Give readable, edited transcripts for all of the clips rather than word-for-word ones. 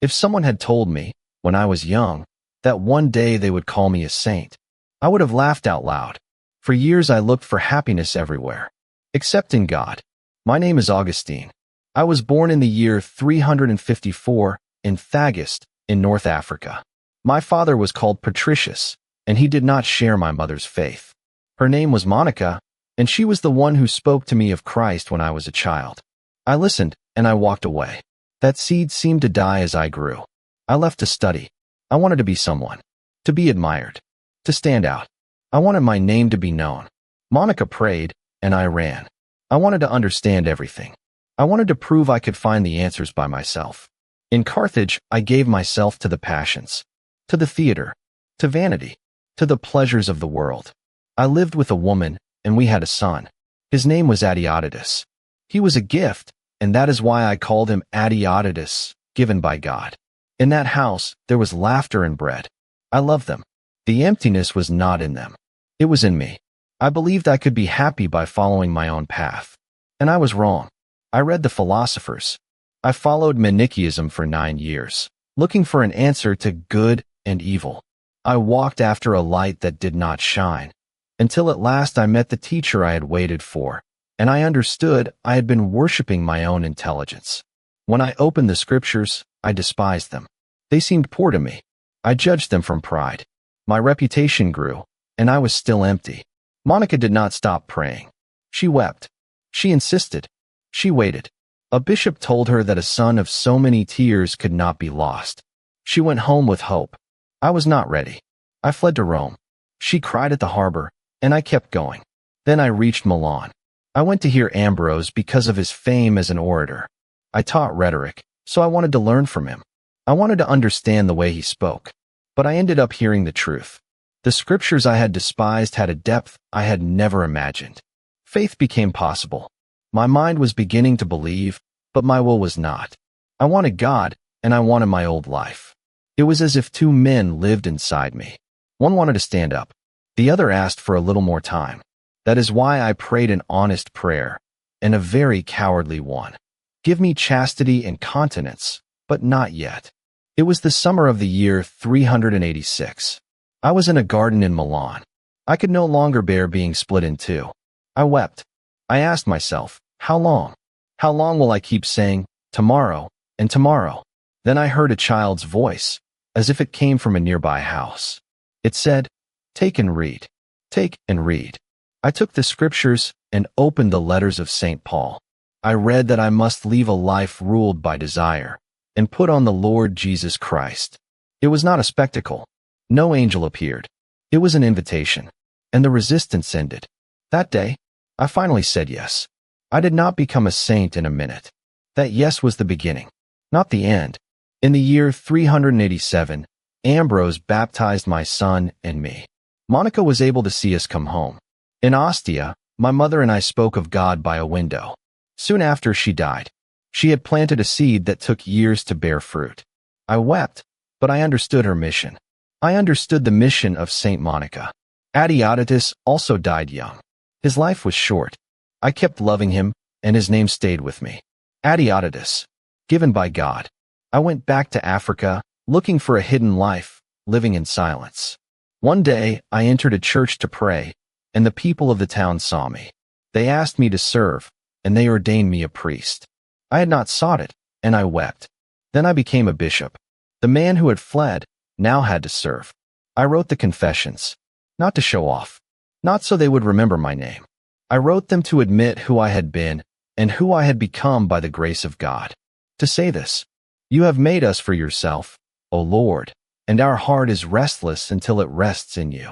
If someone had told me, when I was young, that one day they would call me a saint, I would have laughed out loud. For years I looked for happiness everywhere, except in God. My name is Augustine. I was born in the year 354 in Thagaste, in North Africa. My father was called Patricius, and he did not share my mother's faith. Her name was Monica, and she was the one who spoke to me of Christ when I was a child. I listened, and I walked away. That seed seemed to die as I grew. I left to study. I wanted to be someone, to be admired, to stand out. I wanted my name to be known. Monica prayed, and I ran. I wanted to understand everything. I wanted to prove I could find the answers by myself. In Carthage, I gave myself to the passions, to the theater, to vanity, to the pleasures of the world. I lived with a woman, and we had a son. His name was Adeodatus. He was a gift, and that is why I called him Adeodatus, given by God. In that house, there was laughter and bread. I loved them. The emptiness was not in them. It was in me. I believed I could be happy by following my own path. And I was wrong. I read the philosophers. I followed Manichaeism for 9 years, looking for an answer to good and evil. I walked after a light that did not shine, until at last I met the teacher I had waited for, and I understood I had been worshiping my own intelligence. When I opened the scriptures, I despised them. They seemed poor to me. I judged them from pride. My reputation grew, and I was still empty. Monica did not stop praying. She wept. She insisted. She waited. A bishop told her that a son of so many tears could not be lost. She went home with hope. I was not ready. I fled to Rome. She cried at the harbor, and I kept going. Then I reached Milan. I went to hear Ambrose because of his fame as an orator. I taught rhetoric, so I wanted to learn from him. I wanted to understand the way he spoke. But I ended up hearing the truth. The scriptures I had despised had a depth I had never imagined. Faith became possible. My mind was beginning to believe, but my will was not. I wanted God, and I wanted my old life. It was as if two men lived inside me. One wanted to stand up. The other asked for a little more time. That is why I prayed an honest prayer, and a very cowardly one. Give me chastity and continence, but not yet. It was the summer of the year 386. I was in a garden in Milan. I could no longer bear being split in two. I wept. I asked myself, how long? How long will I keep saying, tomorrow, and tomorrow? Then I heard a child's voice, as if it came from a nearby house. It said, take and read. Take and read. I took the scriptures and opened the letters of St. Paul. I read that I must leave a life ruled by desire and put on the Lord Jesus Christ. It was not a spectacle. No angel appeared. It was an invitation, and the resistance ended. That day, I finally said yes. I did not become a saint in a minute. That yes was the beginning, not the end. In the year 387, Ambrose baptized my son and me. Monica was able to see us come home. In Ostia, my mother and I spoke of God by a window. Soon after, she died. She had planted a seed that took years to bear fruit. I wept, but I understood her mission. I understood the mission of Saint Monica. Adeodatus also died young. His life was short. I kept loving him, and his name stayed with me. Adeodatus, given by God. I went back to Africa, looking for a hidden life, living in silence. One day, I entered a church to pray, and the people of the town saw me. They asked me to serve, and they ordained me a priest. I had not sought it, and I wept. Then I became a bishop. The man who had fled now had to serve. I wrote the confessions, not to show off, not so they would remember my name. I wrote them to admit who I had been and who I had become by the grace of God. To say this, you have made us for yourself, O Lord, and our heart is restless until it rests in you.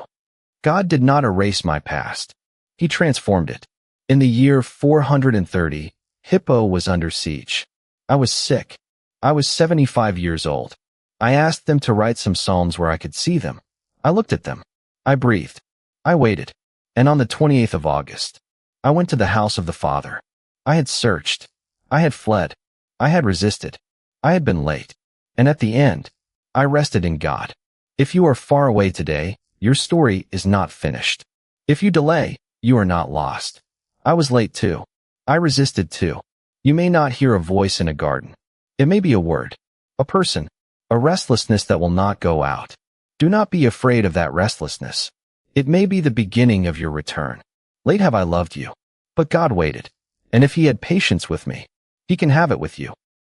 God did not erase my past. He transformed it. In the year 430, Hippo was under siege. I was sick. I was 75 years old. I asked them to write some psalms where I could see them. I looked at them. I breathed. I waited. And on the 28th of August, I went to the house of the Father. I had searched. I had fled. I had resisted. I had been late. And at the end, I rested in God. If you are far away today, your story is not finished. If you delay, you are not lost. I was late too. I resisted too. You may not hear a voice in a garden. It may be a word, a person, a restlessness that will not go out. Do not be afraid of that restlessness. It may be the beginning of your return. Late have I loved you, but God waited, and if he had patience with me, he can have it with you.